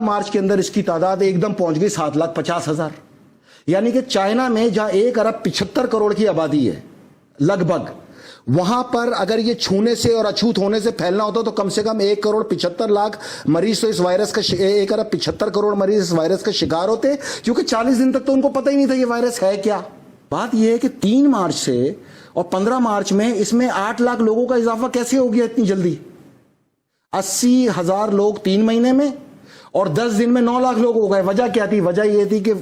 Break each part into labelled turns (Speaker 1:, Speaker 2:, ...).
Speaker 1: مارچ کے اندر اس کی تعداد ایک دم پہنچ گئی 7,50,000. یعنی کہ چائنا میں جہاں 1,75,00,000 کی آبادی ہے لگ بھگ، وہاں پر اگر یہ چھونے سے اور اچھوت ہونے سے پھیلنا ہوتا تو کم سے کم 1,75,00,000 مریض تو اس وائرس کا 1,75,00,000 مریض اس وائرس کا شکار ہوتے، کیونکہ 40 دن تک تو ان کو پتہ ہی نہیں تھا یہ وائرس ہے کیا. بات یہ ہے کہ 3 مارچ سے اور 15 مارچ میں اس میں 8 لاکھ لوگوں کا اضافہ کیسے ہو گیا اتنی جلدی؟ 80,000 لوگ 3 مہینے میں اور 10 دن میں 9 لاکھ لوگ ہو گئے. وجہ کیا تھی؟ وجہ یہ تھی کہ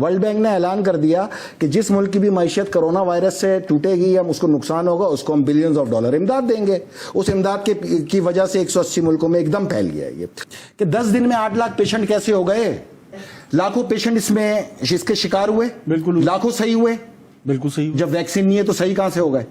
Speaker 1: ورلڈ بینک نے اعلان کر دیا کہ جس ملک کی بھی معیشت کرونا وائرس سے ٹوٹے گی یا اس کو نقصان ہوگا اس کو ہم بلینز آف ڈالر امداد دیں گے. اس امداد کی وجہ سے 180 ملکوں میں ایک دم پھیل گیا یہ کہ 10 دن میں 8 لاکھ پیشنٹ کیسے ہو گئے. لاکھوں پیشنٹ اس کے شکار ہوئے،
Speaker 2: بالکل
Speaker 1: لاکھوں صحیح ہوئے.
Speaker 2: بالکل صحیح.
Speaker 1: جب ویکسین نہیں ہے تو صحیح کہاں سے ہو گئے؟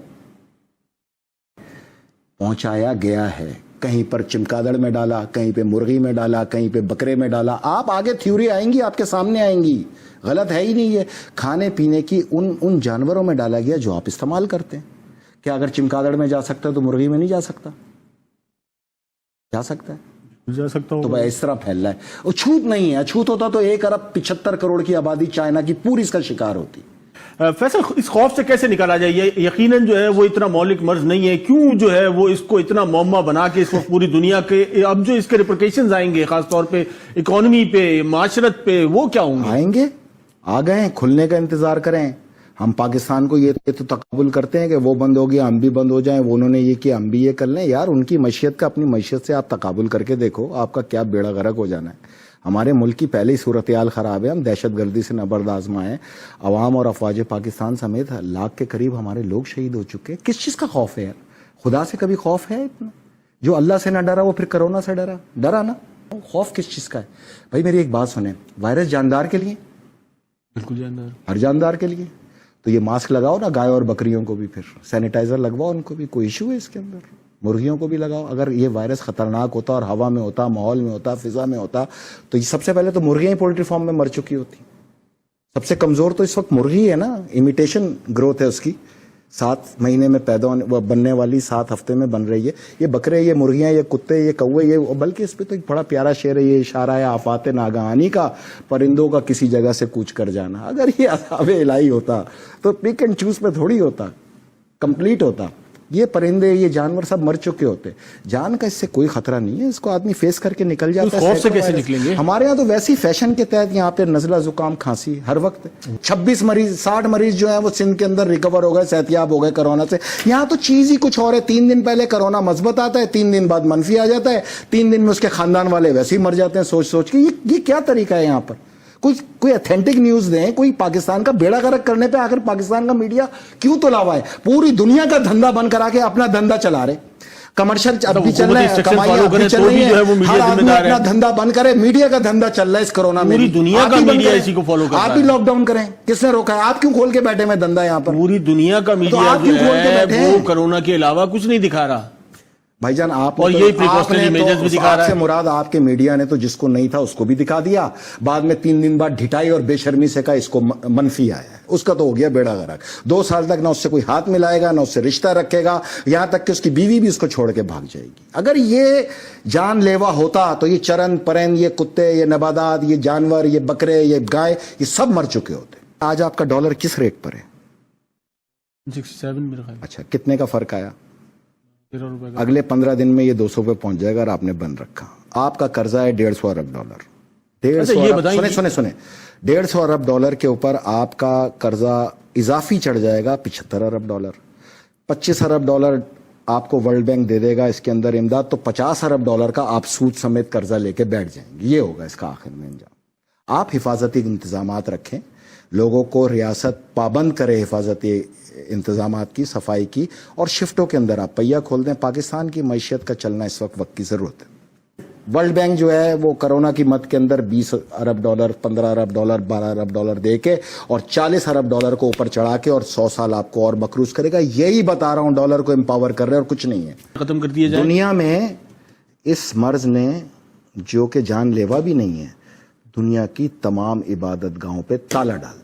Speaker 1: پہنچایا گیا ہے، کہیں پر چمکادڑ میں ڈالا، کہیں پہ مرغی میں ڈالا، کہیں پہ بکرے میں ڈالا. آپ آگے تھیوری آئیں گی، آپ کے سامنے آئیں گی. غلط ہے ہی نہیں ہے. کھانے پینے کی ان جانوروں میں ڈالا گیا جو آپ استعمال کرتے ہیں. کیا اگر چمکادڑ میں جا سکتا ہے تو مرغی میں نہیں جا سکتا؟ جا سکتا ہے،
Speaker 2: جا سکتا ہوں.
Speaker 1: تو بھائی اس طرح پھیل رہا ہے. اور چھوت نہیں ہے، چھوت ہوتا تو 1,75,00,000 کی آبادی چائنا کی پوری اس کا شکار ہوتی.
Speaker 2: فیصل، اس خوف سے کیسے نکالا جائے؟ یہ یقیناً جو ہے وہ اتنا مہلک مرض نہیں ہے، کیوں جو ہے وہ اس کو اتنا معمہ بنا کے اس وقت پوری دنیا کے اب جو اس کے ریپرکیشنز آئیں گے خاص طور پہ اکانومی پہ، معاشرت پہ، وہ کیا ہوں گے؟
Speaker 1: آئیں گے، آ گئے، کھلنے کا انتظار کریں. ہم پاکستان کو یہ تو تقابل کرتے ہیں کہ وہ بند ہو گیا ہم بھی بند ہو جائیں، وہ انہوں نے یہ کیا ہم بھی یہ کر لیں. یار ان کی معیشت کا اپنی معیشت سے آپ تقابل کر کے دیکھو، آپ کا کیا بیڑا غرق ہو جانا ہے. ہمارے ملک کی پہلے ہی صورتحال خراب ہے، ہم دہشت گردی سے نبرد آزما ہیں. عوام اور افواج پاکستان سمیت لاکھ کے قریب ہمارے لوگ شہید ہو چکے. کس چیز کا خوف ہے یار؟ خدا سے کبھی خوف ہے اتنا؟ جو اللہ سے نہ ڈرا وہ پھر کرونا سے ڈرا نا. خوف کس چیز کا ہے بھائی؟ میری ایک بات سنیں، وائرس جاندار کے لیے،
Speaker 2: بالکل جاندار،
Speaker 1: ہر جاندار کے لیے. تو یہ ماسک لگاؤ نا گائے اور بکریوں کو بھی، پھر سینیٹائزر لگواؤ ان کو بھی، کوئی ایشو ہے اس کے اندر؟ مرغیوں کو بھی لگاؤ. اگر یہ وائرس خطرناک ہوتا اور ہوا میں ہوتا، ماحول میں ہوتا، فضا میں ہوتا، تو یہ سب سے پہلے تو مرغیاں ہی پولٹری فارم میں مر چکی ہوتی. سب سے کمزور تو اس وقت مرغی ہے نا، امیٹیشن گروتھ ہے اس کی، 7 مہینے میں پیدا بننے والی 7 ہفتے میں بن رہی ہے. یہ بکرے، یہ مرغیاں، یہ کتے، یہ کوے، یہ بلکہ اس پہ تو ایک بڑا پیارا شعر ہے، یہ اشارہ ہے آفات ناگہانی کا، پرندوں کا کسی جگہ سے کوچ کر جانا. اگر یہ عذاب الہی ہوتا تو پک اینڈ چوز پہ تھوڑی ہوتا، کمپلیٹ ہوتا. یہ پرندے، یہ جانور سب مر چکے ہوتے. جان کا اس سے کوئی خطرہ نہیں ہے، اس کو آدمی فیس کر کے نکل جاتا ہے.
Speaker 2: خوف سے کیسے نکلیں گے؟
Speaker 1: ہمارے یہاں تو ویسی فیشن کے تحت یہاں پہ نزلہ زکام کھانسی ہر وقت. 26 مریض 60 مریض جو ہیں وہ سندھ کے اندر ریکور ہو گئے، صحتیاب ہو گئے کرونا سے. یہاں تو چیز ہی کچھ اور ہے. 3 دن پہلے کرونا مثبت آتا ہے، 3 دن بعد منفی آ جاتا ہے، 3 دن میں اس کے خاندان والے ویسے ہی مر جاتے ہیں سوچ کے. یہ کیا طریقہ ہے یہاں پر؟ کوئی اتھینٹک نیوز دیں. کوئی پاکستان کا بیڑا غرق کرنے پہ آخر پاکستان کا میڈیا کیوں تلا ہوا ہے؟ پوری دنیا کا دھندا بند کرا کے اپنا دھندا چلا رہے. کمرشل اب بھی چل رہا ہے، کمائی اب بھی چل رہی ہے، ہر آدمی اپنا دھندا بند کرے. میڈیا کا دھندا چل رہا ہے اس کرونا میں.
Speaker 2: پوری دنیا کا میڈیا اسی کو فالو کر رہا ہے.
Speaker 1: آپ بھی لاک ڈاؤن کریں، کس نے روکا ہے؟ آپ کیوں کھول کے بیٹھے میں دھندا یہاں پر؟
Speaker 2: پوری دنیا کا میڈیا جو ہے وہ کرونا کے علاوہ کچھ نہیں دکھا رہا
Speaker 1: بھائی جان. آپ
Speaker 2: اور یہی پریکاشنری میجرز بھی دکھا رہا ہے.
Speaker 1: سے مراد آپ کے میڈیا نے تو جس کو نہیں تھا اس کو بھی دکھا دیا، بعد میں 3 دن بعد ڈھٹائی اور بے شرمی سے کہا اس کو منفی آیا ہے. اس کا تو ہو گیا بیڑا غرق. 2 سال تک نہ اس سے کوئی ہاتھ ملائے گا، نہ اس سے رشتہ رکھے گا، یہاں تک کہ اس کی بیوی بھی اس کو چھوڑ کے بھاگ جائے گی. اگر یہ جان لیوا ہوتا تو یہ چرند پرند، یہ کتے، یہ نباتات، یہ جانور، یہ بکرے، یہ گائے، یہ سب مر چکے ہوتے. آج آپ کا ڈالر کس ریٹ پر ہے؟
Speaker 2: 67 میرا خیال.
Speaker 1: اچھا، کتنے کا فرق آیا؟ اگلے 15 دن میں یہ 200 پہ پہنچ جائے گا اور آپ نے بند رکھا. آپ کا قرضہ ہے 150 ارب ڈالر. 150 ارب ڈالر کے اوپر آپ کا قرضہ اضافی چڑھ جائے گا 75 ارب ڈالر. 25 ارب ڈالر آپ کو ورلڈ بینک دے دے گا اس کے اندر امداد، تو 50 ارب ڈالر کا آپ سود سمیت قرضہ لے کے بیٹھ جائیں گے. یہ ہوگا اس کا آخر میں انجام. آپ حفاظتی انتظامات رکھیں، لوگوں کو ریاست پابند کرے حفاظتی انتظامات کی، صفائی کی، اور شفٹوں کے اندر آپ پہیہ کھول دیں. پاکستان کی معیشت کا چلنا اس وقت کی ضرورت ہے. ورلڈ بینک جو ہے وہ کرونا کی مد کے اندر 20 ارب ڈالر، 15 ارب ڈالر، 12 ارب ڈالر دے کے اور 40 ارب ڈالر کو اوپر چڑھا کے اور 100 سال آپ کو اور مقروض کرے گا. یہی بتا رہا ہوں، ڈالر کو امپاور کر رہے اور کچھ نہیں ہے.
Speaker 2: ختم کر دیا جائے. دنیا
Speaker 1: میں اس مرض نے جو کہ جان لیوا بھی نہیں ہے، دنیا کی تمام عبادت گاہوں پہ تالا ڈال دیا.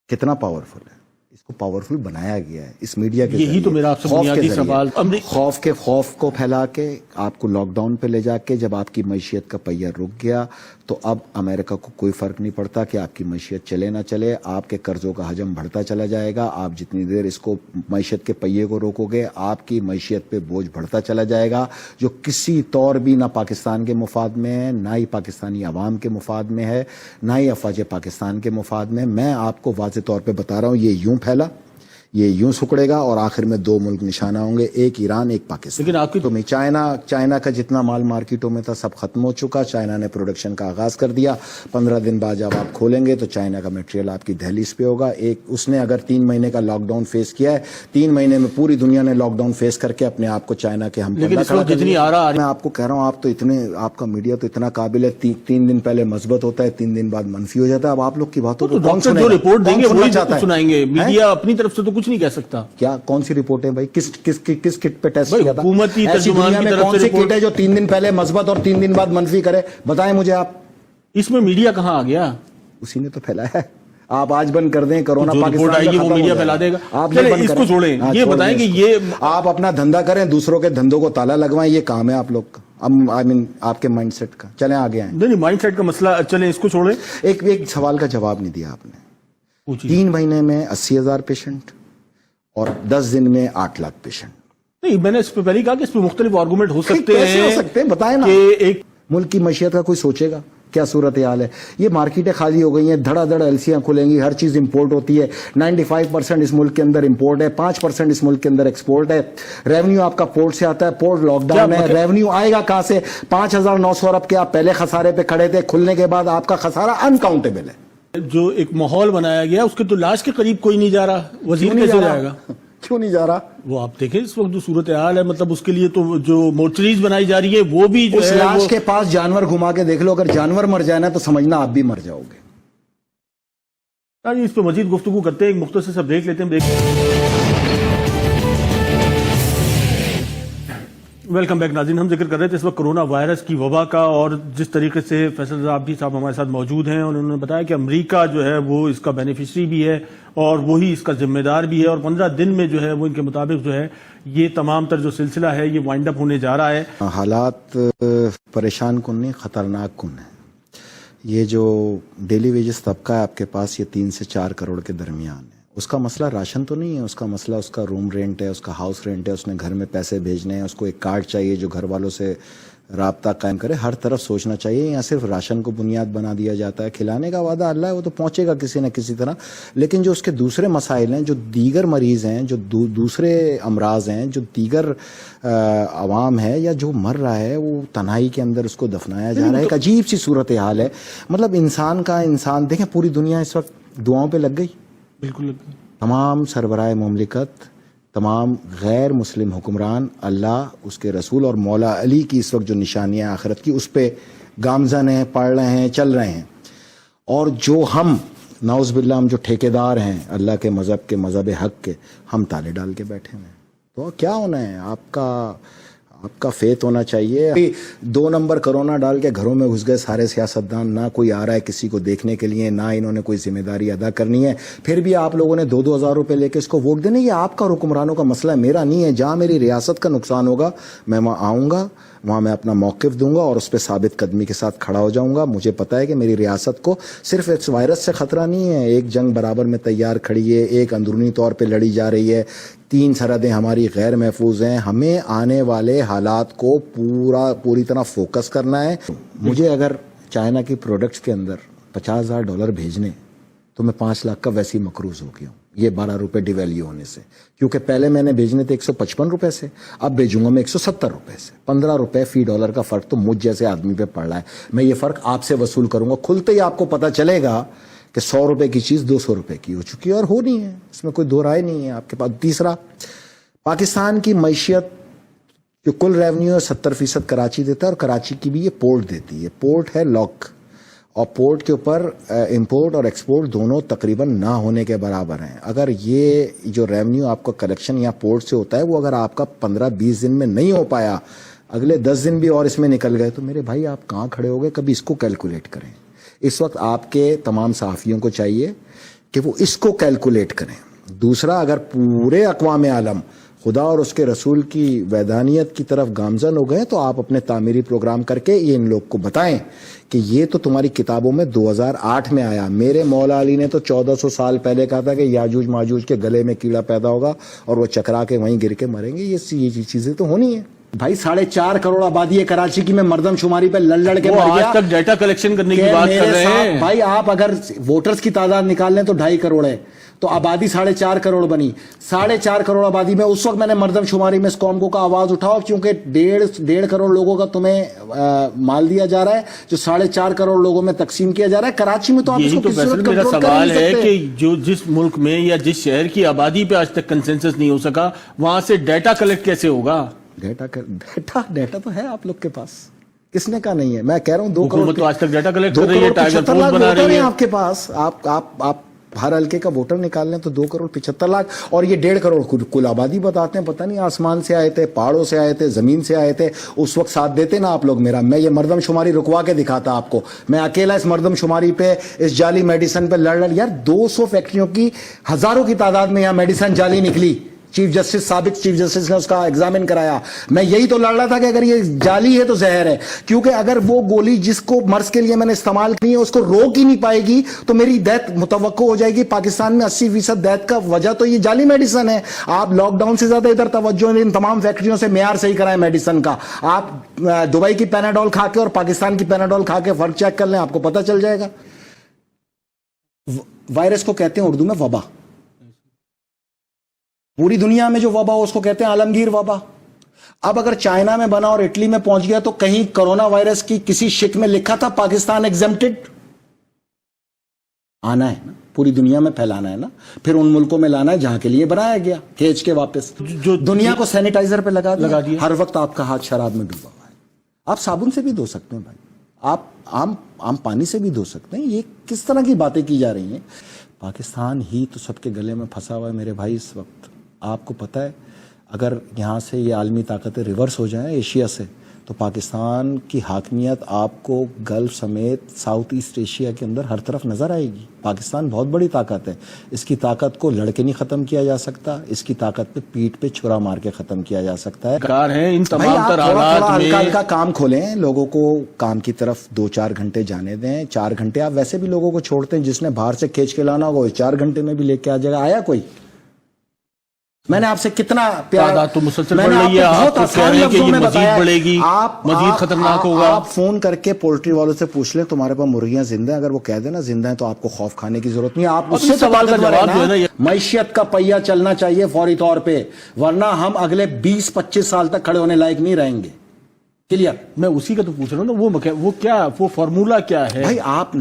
Speaker 1: کتنا پاورفل ہے. اس کو پاورفل بنایا گیا ہے اس میڈیا کے
Speaker 2: یہی تو میرا آپ سے بنیادی سوال
Speaker 1: خوف کو پھیلا کے آپ کو لاک ڈاؤن پہ لے جا کے جب آپ کی معیشت کا پہیہ رک گیا تو اب امریکہ کو کوئی فرق نہیں پڑتا کہ آپ کی معیشت چلے نہ چلے, آپ کے قرضوں کا حجم بڑھتا چلا جائے گا. آپ جتنی دیر اس کو معیشت کے پہیے کو روکو گے آپ کی معیشت پہ بوجھ بڑھتا چلا جائے گا, جو کسی طور بھی نہ پاکستان کے مفاد میں ہے, نہ ہی پاکستانی عوام کے مفاد میں ہے, نہ ہی افواج پاکستان کے مفاد میں. میں آپ کو واضح طور پہ بتا رہا ہوں یہ یوں پھیلا, یہ یوں سکڑے گا اور آخر میں 2 ملک نشانہ ہوں گے, ایک ایران ایک پاکستان.
Speaker 2: لیکن آپ کی
Speaker 1: تو میں چائنا کا جتنا مال مارکیٹوں میں تھا سب ختم ہو چکا. چائنا نے پروڈکشن کا آغاز کر دیا. 15 دن بعد جب آپ کھولیں گے تو چائنا کا میٹیریل آپ کی دہلیز پہ ہوگا. اس نے اگر 3 مہینے کا لاک ڈاؤن فیس کیا ہے, 3 مہینے میں پوری دنیا نے لاک ڈاؤن فیس کر کے اپنے آپ کو چائنا کے ہم
Speaker 2: لیکن اس وقت جتنی آ رہا
Speaker 1: میں آپ کو کہہ رہا ہوں, آپ کا میڈیا تو اتنا قابل ہے, 3 دن پہلے مثبت ہوتا ہے, 3 دن بعد منفی ہو جاتا ہے. اب آپ لوگ کی باتوں کو
Speaker 2: ڈاکٹر جو رپورٹ دیں گے وہی سنائیں گے, میڈیا اپنی طرف سے تو کچھ نہیں کہہ سکتا.
Speaker 1: کیا کون سی رپورٹ ہے بھائی, کس کٹ پہ ٹیسٹ کیا تھا؟
Speaker 2: حکومتی
Speaker 1: ایسی
Speaker 2: ترجمان
Speaker 1: دنیا
Speaker 2: کی
Speaker 1: میں
Speaker 2: طرف
Speaker 1: کون
Speaker 2: سے
Speaker 1: سی کٹ ہے جو 3 دن پہلے مثبت اور 3 دن بعد منفی کرے؟ بتائیں مجھے آپ.
Speaker 2: اس میں میڈیا کہاں آ گیا؟
Speaker 1: اسی نے تو پھیلایا ہے. آپ آج بند کر دیں کورونا
Speaker 2: پاکستان کا, وہ میڈیا پھیلا دے گا. آپ اس کو چھوڑیں, یہ بتائیں کہ یہ
Speaker 1: آپ اپنا دھندا کریں, دوسروں کے دھندوں کو تالا لگوائیں, یہ کام ہے آپ لوگ کا. آپ کے مائنڈ سیٹ کا. چلیں آگے آئیں.
Speaker 2: نہیں مائنڈ سیٹ کا مسئلہ, چلیں اس کو چھوڑیں.
Speaker 1: ایک سوال کا جواب نہیں دیا آپ نے. 3 مہینے میں 80,000 پیشنٹ اور 10 دن میں 8 لاکھ پیشنٹ.
Speaker 2: نہیں, میں نے اس پہ پہلے کہا کہ اس پہ مختلف آرگومنٹ ہو سکتے ہیں.
Speaker 1: بتائیں نا, ایک ملک کی معیشت کا کوئی سوچے گا کیا صورتحال ہے؟ یہ مارکیٹیں خالی ہو گئی ہیں, دھڑا دھڑ ایلسیاں کھلیں گی, ہر چیز امپورٹ ہوتی ہے. 95% اس ملک کے اندر امپورٹ ہے, 5% اس ملک کے اندر ایکسپورٹ ہے. ریونیو آپ کا پورٹ سے آتا ہے, پورٹ لاک ڈاؤن ہے, ریونیو آئے گا کہاں سے؟ 5,900 ارب کے آپ پہلے خسارے پہ کھڑے تھے, کھلنے کے بعد آپ کا خسارہ انکاؤنٹیبل ہے.
Speaker 2: جو ایک ماحول بنایا گیا اس کے تو لاش کے قریب کوئی نہیں جا رہا. وزیر کیسے جائے گا؟
Speaker 1: کیوں نہیں جا رہا؟
Speaker 2: وہ آپ دیکھیں اس وقت جو صورتحال ہے, مطلب اس کے لیے تو جو مورچریز بنائی جا رہی ہے وہ بھی جو
Speaker 1: اس
Speaker 2: ہے
Speaker 1: لاش کے پاس جانور گھما کے دیکھ لو, اگر جانور مر جائے نا تو سمجھنا آپ بھی مر جاؤ گے.
Speaker 2: اس پہ مزید گفتگو کرتے ہیں, ایک مختصر سا بریک لیتے ہیں. ویلکم بیک ناظرین. ہم ذکر کر رہے تھے اس وقت کرونا وائرس کی وبا کا, اور جس طریقے سے فیصل رضا عابدی صاحب ہمارے ساتھ موجود ہیں, اور انہوں نے بتایا کہ امریکہ جو ہے وہ اس کا بینیفیشری بھی ہے اور وہی اس کا ذمہ دار بھی ہے, اور 15 دن میں جو ہے وہ ان کے مطابق جو ہے یہ تمام تر جو سلسلہ ہے یہ وائنڈ اپ ہونے جا رہا ہے.
Speaker 1: حالات پریشان کن نہیں, خطرناک کن ہے. یہ جو ڈیلی ویجز طبقہ ہے آپ کے پاس, یہ 3 سے 4 کروڑ کے درمیان ہے. اس کا مسئلہ راشن تو نہیں ہے, اس کا مسئلہ اس کا روم رینٹ ہے, اس کا ہاؤس رینٹ ہے, اس نے گھر میں پیسے بھیجنے ہیں, اس کو ایک کارڈ چاہیے جو گھر والوں سے رابطہ قائم کرے. ہر طرف سوچنا چاہیے. یہاں صرف راشن کو بنیاد بنا دیا جاتا ہے. کھلانے کا وعدہ اللہ ہے, وہ تو پہنچے گا کسی نہ کسی طرح, لیکن جو اس کے دوسرے مسائل ہیں, جو دیگر مریض ہیں, جو دوسرے امراض ہیں, جو دیگر عوام ہے یا جو مر رہا ہے, وہ تنہائی کے اندر اس کو دفنایا جا رہا ہے. ایک عجیب سی صورتحال ہے. مطلب انسان دیکھیں پوری دنیا اس وقت دعاؤں پہ لگ گئی.
Speaker 2: بالکل لگ گئی. تمام
Speaker 1: سربراہ مملکت, تمام غیر مسلم حکمران اللہ, اس کے رسول اور مولا علی کی اس وقت جو نشانیاں آخرت کی اس پہ گامزن ہیں, پڑھ رہے ہیں, چل رہے ہیں. اور جو ہم نعوذ باللہ ہم جو ٹھیکیدار ہیں اللہ کے مذہب حق کے, ہم تالے ڈال کے بیٹھے ہیں. تو کیا ہونا ہے؟ آپ کا فیت ہونا چاہیے. 2 نمبر کرونا ڈال کے گھروں میں گھس گئے سارے سیاستدان, نہ کوئی آ رہا ہے کسی کو دیکھنے کے لیے, نہ انہوں نے کوئی ذمہ داری ادا کرنی ہے. پھر بھی آپ لوگوں نے 2-2 ہزار روپے لے کے اس کو ووٹ دینے. یہ آپ کا حکمرانوں کا مسئلہ ہے, میرا نہیں ہے. جہاں میری ریاست کا نقصان ہوگا میں وہاں آؤں گا, وہاں میں اپنا موقف دوں گا اور اس پہ ثابت قدمی کے ساتھ کھڑا ہو جاؤں گا. مجھے پتا ہے کہ میری ریاست کو صرف اس وائرس سے خطرہ نہیں ہے, ایک جنگ برابر میں تیار کھڑی ہے, ایک اندرونی طور پہ لڑی جا رہی ہے, 3 سرحدیں ہماری غیر محفوظ ہیں. ہمیں آنے والے حالات کو پوری طرح فوکس کرنا ہے. مجھے اگر چائنا کی پروڈکٹس کے اندر $50,000 بھیجنے تو میں 5 لاکھ کا ویسے ہی مقروض ہو گیا ہوں, یہ 12 روپے ڈیویلیو ہونے سے. کیونکہ پہلے میں نے بھیجنے تھے 155 روپے سے, اب بھیجوں گا میں 170 روپے سے. 15 روپے فی ڈالر کا فرق تو مجھ جیسے آدمی پہ پڑ رہا ہے. میں یہ فرق آپ سے وصول کروں گا. کھلتے ہی آپ کو پتا چلے گا کہ 100 روپے کی چیز 200 روپے کی ہو چکی ہے, اور ہونی ہے, اس میں کوئی دو رائے نہیں ہے آپ کے پاس. تیسرا, پاکستان کی معیشت جو کل ریونیو ہے 70% کراچی دیتا ہے, اور کراچی کی بھی یہ پورٹ دیتی ہے. پورٹ ہے لاک, اور پورٹ کے اوپر امپورٹ اور ایکسپورٹ دونوں تقریباً نہ ہونے کے برابر ہیں. اگر یہ جو ریونیو آپ کا کلیکشن یا پورٹ سے ہوتا ہے وہ اگر آپ کا 15-20 دن میں نہیں ہو پایا, اگلے 10 دن بھی اور اس میں نکل گئے, تو میرے بھائی آپ کہاں کھڑے ہو گئے؟ کبھی اس کو کیلکولیٹ کریں. اس وقت آپ کے تمام صحافیوں کو چاہیے کہ وہ اس کو کیلکولیٹ کریں. دوسرا اگر پورے اقوام عالم خدا اور اس کے رسول کی ویدانیت کی طرف گامزن ہو گئے تو آپ اپنے تعمیری پروگرام کر کے یہ ان لوگ کو بتائیں کہ یہ تو تمہاری کتابوں میں 2008 میں آیا. میرے مولا علی نے تو 1400 سال پہلے کہا تھا کہ یاجوج ماجوج کے گلے میں کیڑا پیدا ہوگا اور وہ چکرا کے وہیں گر کے مریں گے. یہ چیزیں تو ہونی ہیں بھائی. 4.5 کروڑ آبادی ہے کراچی کی, میں مردم شماری پہ لڑ کے مر گیا.
Speaker 2: آج تک ڈیٹا کلیکشن کرنے کی بات کر رہے ہیں
Speaker 1: بھائی. آپ اگر ووٹرز کی تعداد نکال لیں تو 2.5 کروڑ ہے, تو آبادی 4.5 کروڑ بنی. 4.5 کروڑ آبادی میں اس وقت میں نے مردم شماری میں اس قوم کو آواز اٹھاؤ, کیونکہ 1.5 کروڑ لوگوں کا تمہیں مال دیا جا رہا ہے جو 4.5 کروڑ لوگوں میں تقسیم کیا جا رہا ہے. کراچی میں تو آپ اس
Speaker 2: یہی
Speaker 1: کو
Speaker 2: تو
Speaker 1: کسی صورت
Speaker 2: میرا
Speaker 1: کنٹرول کر
Speaker 2: سوال
Speaker 1: نہیں
Speaker 2: ہے
Speaker 1: سکتے.
Speaker 2: کہ جو جس ملک میں یا جس شہر کی آبادی پہ آج تک کنسنسس نہیں ہو سکا, وہاں سے ڈیٹا کلیکٹ کیسے ہوگا؟
Speaker 1: ڈیٹا تو ہے آپ لوگ کے پاس, کس نے کہا نہیں ہے؟ میں کہہ رہا ہوں 2 کروڑ
Speaker 2: حکومت تو آج تک ڈیٹا کلیکٹ کر رہی ہے, ٹائگر فورس بنا رہی ہے.
Speaker 1: آپ کے پاس آپ ہر حلقے کا ووٹر نکال لیں تو 2 کروڑ 75 لاکھ, اور یہ 1.5 کروڑ کل آبادی بتاتے ہیں. پتہ نہیں آسمان سے آئے تھے, پہاڑوں سے آئے تھے, زمین سے آئے تھے, اس وقت ساتھ دیتے نا آپ لوگ میرا. میں یہ مردم شماری رکوا کے دکھاتا آپ کو. میں اکیلا اس مردم شماری پہ, اس جعلی میڈیسن پہ لڑ یار 200 فیکٹریوں کی ہزاروں کی تعداد میں یہاں میڈیسن جعلی نکلی. چیف جسٹس, سابق چیف جسٹس نے اس کا ایگزامن کرایا. میں یہی تو لڑ رہا تھا کہ اگر یہ جعلی ہے تو زہر ہے, کیونکہ اگر وہ گولی جس کو مرض کے لیے میں نے استعمال کی ہے اس کو روک ہی نہیں پائے گی تو میری ڈیتھ متوقع ہو جائے گی. پاکستان میں 80% ڈیتھ کا وجہ تو یہ جعلی میڈیسن ہے. آپ لاک ڈاؤن سے زیادہ ادھر توجہ ان تمام فیکٹریوں سے معیار صحیح کرائیں میڈیسن کا. آپ دبئی کی پیناڈول کھا کے اور پاکستان کی پیناڈول کھا کے فرق چیک کر لیں, آپ کو پتہ چل جائے گا. وائرس کو کہتے ہیں اردو میں وبا. پوری دنیا میں جو وبا ہو اس کو کہتے ہیں عالمگیر وبا. اب اگر چائنا میں بنا اور اٹلی میں پہنچ گیا تو کہیں کرونا وائرس کی کسی شک میں لکھا تھا پاکستان ایگزمپٹڈ؟ آنا ہے نا, پوری دنیا میں پھیلانا ہے نا, پھر ان ملکوں میں لانا ہے جہاں کے لیے بنایا گیا, کھینچ کے واپس جو دنیا کو سینیٹائزر پہ لگا دیا. ہر وقت آپ کا ہاتھ شراب میں ڈوبا ہوا ہے. آپ صابن سے بھی دھو سکتے ہیں بھائی, آپ عام پانی سے بھی دھو سکتے ہیں. یہ کس طرح کی باتیں کی جا رہی ہیں؟ پاکستان ہی تو سب کے گلے میں پھنسا ہوا ہے میرے بھائی اس وقت. آپ کو پتہ ہے اگر یہاں سے یہ عالمی طاقتیں ریورس ہو جائیں ایشیا سے, تو پاکستان کی حاکمیت آپ کو گلف سمیت ساؤتھ ایسٹ ایشیا کے اندر ہر طرف نظر آئے گی. پاکستان بہت بڑی طاقت ہے, اس کی طاقت کو لڑکے نہیں ختم کیا جا سکتا, اس کی طاقت پہ پیٹ پہ چھرا مار کے ختم کیا جا سکتا ہے.
Speaker 2: کار ہیں ان
Speaker 1: بھائی
Speaker 2: تمام
Speaker 1: آپ
Speaker 2: تر
Speaker 1: تھوڑا
Speaker 2: حالات
Speaker 1: تھوڑا ہلکا
Speaker 2: میں
Speaker 1: ہلکا کام کھولیں, لوگوں کو کام کی طرف 2-4 گھنٹے جانے دیں. 4 گھنٹے آپ ویسے بھی لوگوں کو چھوڑتے ہیں, جس نے باہر سے کھینچ کے لانا ہوگا 4 گھنٹے میں بھی لے کے آ جائے گا. آیا کوئی؟ میں نے آپ سے کتنا پیار,
Speaker 2: تعداد تو مسلسل بڑھ رہی ہے, آپ تو کہہ رہے ہیں کہ یہ مزید بڑھے گی, مزید خطرناک ہوگا.
Speaker 1: آپ فون کر کے پولٹری والوں سے پوچھ لیں تمہارے پاس مرغیاں زندہ ہیں, اگر وہ کہہ دینا زندہ ہیں تو آپ کو خوف کھانے کی ضرورت نہیں ہے. آپ اس سے
Speaker 2: سوال کا جواب جو ہے نا,
Speaker 1: معیشت کا پہیہ چلنا چاہیے فوری طور پہ, ورنہ ہم اگلے 20-25 سال تک کھڑے ہونے لائق نہیں رہیں گے. کلیئر؟
Speaker 2: میں اسی کا تو پوچھ رہا ہوں نا, وہ کیا, وہ فارمولا کیا ہے
Speaker 1: بھائی؟ آپ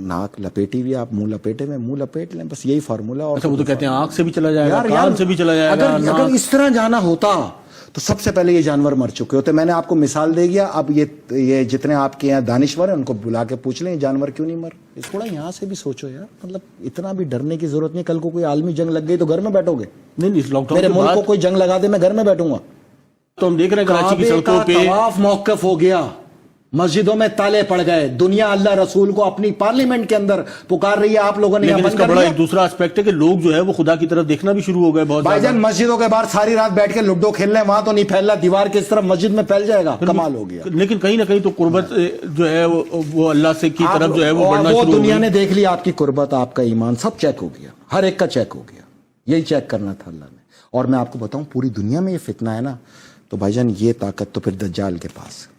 Speaker 1: ناک لپیٹی ہوئی, آپ منہ لپیٹے میں منہ لپیٹ لیں, بس یہی فارمولا. اور
Speaker 2: اچھا, وہ تو کہتے ہیں آنکھ سے بھی چلا جائے گا, کان سے بھی چلا جائے گا.
Speaker 1: اگر اس طرح جانا ہوتا تو سب سے پہلے یہ جانور مر چکے ہوتے. میں نے آپ کو مثال دے گیا. اب یہ جتنے آپ کے یہاں دانشور ہیں ان کو بلا کے پوچھ لیں یہ جانور کیوں نہیں مر. تھوڑا یہاں سے بھی سوچو یار, مطلب اتنا بھی ڈرنے کی ضرورت نہیں. کل کو کوئی عالمی جنگ لگ گئی تو گھر میں بیٹھو گے؟
Speaker 2: نہیں, اس لاک ڈاؤن
Speaker 1: میرے ملک کو کوئی جنگ لگا دے میں گھر میں بیٹھوں گا.
Speaker 2: تو ہم دیکھ رہے ہیں کراچی کی سڑکوں پہ
Speaker 1: طواف موقف ہو گیا, مسجدوں میں تالے پڑ گئے, دنیا اللہ رسول کو اپنی پارلیمنٹ کے اندر پکار رہی ہے, آپ لوگوں نے
Speaker 2: لیکن اس کا بڑا ایک دوسرا اسپیکٹ ہے کہ لوگ جو ہے وہ خدا کی طرف دیکھنا بھی شروع ہو گئے. بہت
Speaker 1: بھائی جان مسجدوں کے باہر ساری رات بیٹھ کے لڈو کھیل رہے ہیں, وہاں تو نہیں پھیل رہا, دیوار کس طرف مسجد میں پھیل جائے گا, کمال ہو گیا.
Speaker 2: لیکن کہیں نہ کہیں تو قربت جو ہے وہ اللہ سے کی طرف جو ہے وہ بڑھنا شروع ہو گئی.
Speaker 1: دنیا نے دیکھ لی آپ کی قربت, آپ کا ایمان سب چیک ہو گیا, ہر ایک کا چیک ہو گیا. یہی چیک کرنا تھا اللہ نے. اور میں آپ کو بتاؤں پوری دنیا میں یہ فتنہ ہے نا, تو بھائی جان یہ طاقت تو پھر دجال کے پاس ہے.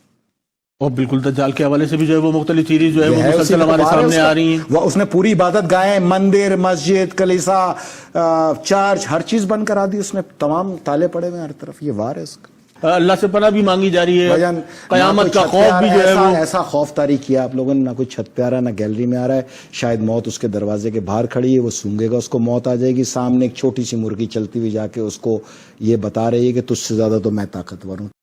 Speaker 2: اور بالکل دجال کے حوالے سے بھی جو ہے وہ مختلف چیزیں جو ہے وہ مسلسل ہمارے سامنے آ رہی ہیں.
Speaker 1: اس نے پوری عبادت گاہیں, مندر, مسجد, کلیسا, چرچ, ہر چیز بند کرا دی اس نے, تمام تالے پڑے ہوئے ہر طرف. یہ وار ہے اس کا.
Speaker 2: اللہ سے پناہ بھی مانگی جا رہی ہے, قیامت کا خوف بھی جو ہے وہ
Speaker 1: ایسا خوف طاری کیا آپ لوگوں نے, نہ کوئی چھت پہ آ رہا ہے نہ گیلری میں آ رہا ہے. شاید موت اس کے دروازے کے باہر کھڑی ہے, وہ سونگے گا, اس کو موت آ جائے گی. سامنے ایک چھوٹی سی مرغی چلتی ہوئی جا کے اس کو یہ بتا رہی ہے کہ تجھ سے زیادہ تو میں طاقتور ہوں.